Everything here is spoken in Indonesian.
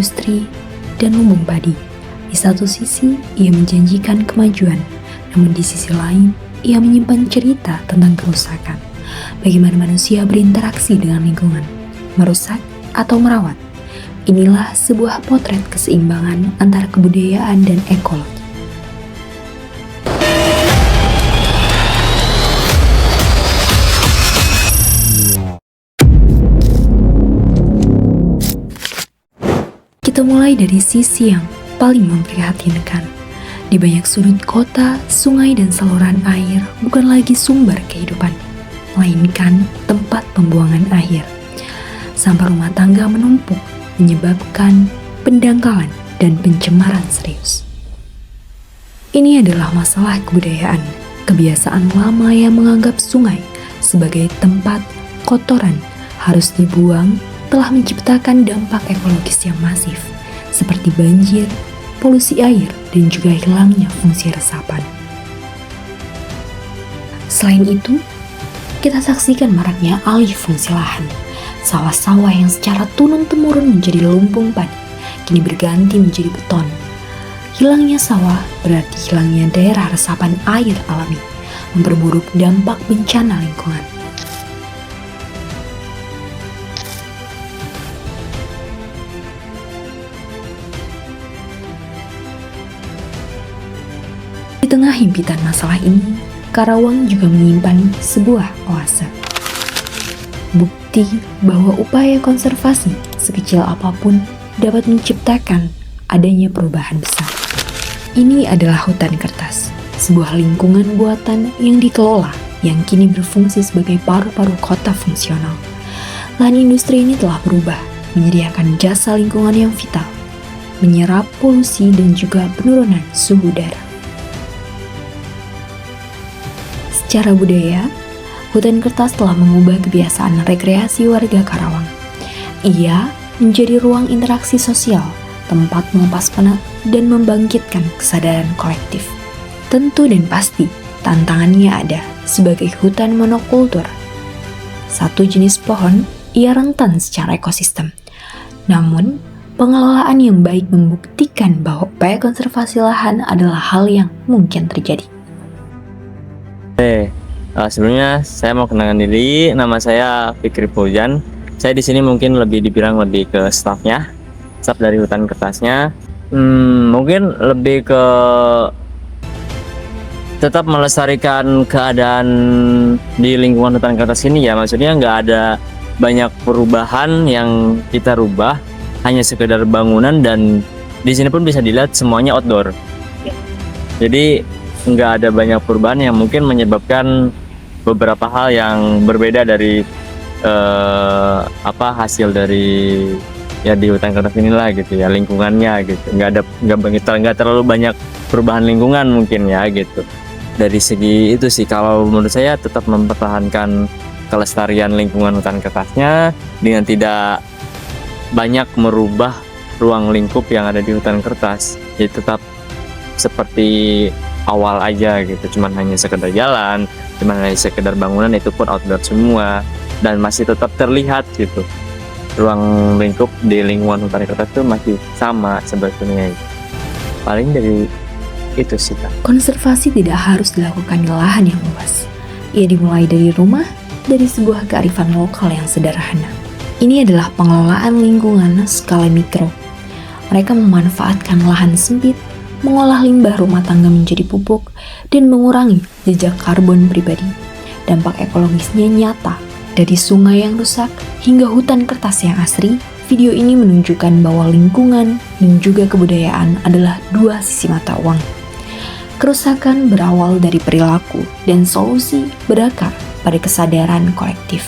industri, dan lumbung padi. Di satu sisi, ia menjanjikan kemajuan, namun di sisi lain, ia menyimpan cerita tentang kerusakan. Bagaimana manusia berinteraksi dengan lingkungan, merusak atau merawat. Inilah sebuah potret keseimbangan antara kebudayaan dan ekologi. Kita mulai dari sisi yang paling memprihatinkan. Di banyak sudut kota, sungai dan saluran air bukan lagi sumber kehidupan, melainkan tempat pembuangan akhir. Sampah rumah tangga menumpuk, menyebabkan pendangkalan dan pencemaran serius. Ini adalah masalah kebudayaan, kebiasaan lama yang menganggap sungai sebagai tempat kotoran harus dibuang telah menciptakan dampak ekologis yang masif, seperti banjir, polusi air, dan juga hilangnya fungsi resapan. Selain itu, kita saksikan maraknya alih fungsi lahan. Sawah-sawah yang secara turun-temurun menjadi lumbung padi, kini berganti menjadi beton. Hilangnya sawah berarti hilangnya daerah resapan air alami, memperburuk dampak bencana lingkungan. Di tengah himpitan masalah ini, Karawang juga menyimpan sebuah oase. Bukti bahwa upaya konservasi sekecil apapun dapat menciptakan adanya perubahan besar. Ini adalah hutan kertas, sebuah lingkungan buatan yang dikelola yang kini berfungsi sebagai paru-paru kota fungsional. Lahan industri ini telah berubah, menyediakan jasa lingkungan yang vital, menyerap polusi dan juga penurunan suhu udara. Secara budaya, hutan kertas telah mengubah kebiasaan rekreasi warga Karawang. Ia menjadi ruang interaksi sosial, tempat melepas penat dan membangkitkan kesadaran kolektif. Tentu dan pasti, tantangannya ada sebagai hutan monokultur. Satu jenis pohon, ia rentan secara ekosistem. Namun, pengelolaan yang baik membuktikan bahwa upaya konservasi lahan adalah hal yang mungkin terjadi. Sebelumnya saya mau kenalkan diri, nama saya Fikri Faujan. Saya di sini mungkin lebih ke staffnya, staff dari hutan kertasnya. Mungkin lebih ke tetap melestarikan keadaan di lingkungan hutan kertas ini ya. Maksudnya nggak ada banyak perubahan yang kita rubah, hanya sekedar bangunan dan di sini pun bisa dilihat semuanya outdoor. Jadi nggak ada banyak perubahan yang mungkin menyebabkan beberapa hal yang berbeda dari hasil dari ya di hutan kertas inilah gitu ya, lingkungannya gitu. Nggak terlalu banyak perubahan lingkungan mungkin ya gitu. Dari segi itu sih kalau menurut saya tetap mempertahankan kelestarian lingkungan hutan kertasnya dengan tidak banyak merubah ruang lingkup yang ada di hutan kertas. Jadi tetap seperti awal aja gitu, cuman hanya sekedar jalan, cuman hanya sekedar bangunan, itu pun outdoor semua dan masih tetap terlihat gitu. Ruang lingkup di lingkungan hutan kertas itu masih sama sebetulnya. Paling dari itu sih Kak. Konservasi tidak harus dilakukan di lahan yang luas. Ia dimulai dari rumah, dari sebuah kearifan lokal yang sederhana. Ini adalah pengelolaan lingkungan skala mikro. Mereka memanfaatkan lahan sempit, mengolah limbah rumah tangga menjadi pupuk, dan mengurangi jejak karbon pribadi. Dampak ekologisnya nyata, dari sungai yang rusak hingga hutan kertas yang asri. Video ini menunjukkan bahwa lingkungan dan juga kebudayaan adalah dua sisi mata uang. Kerusakan berawal dari perilaku dan solusi berakar pada kesadaran kolektif.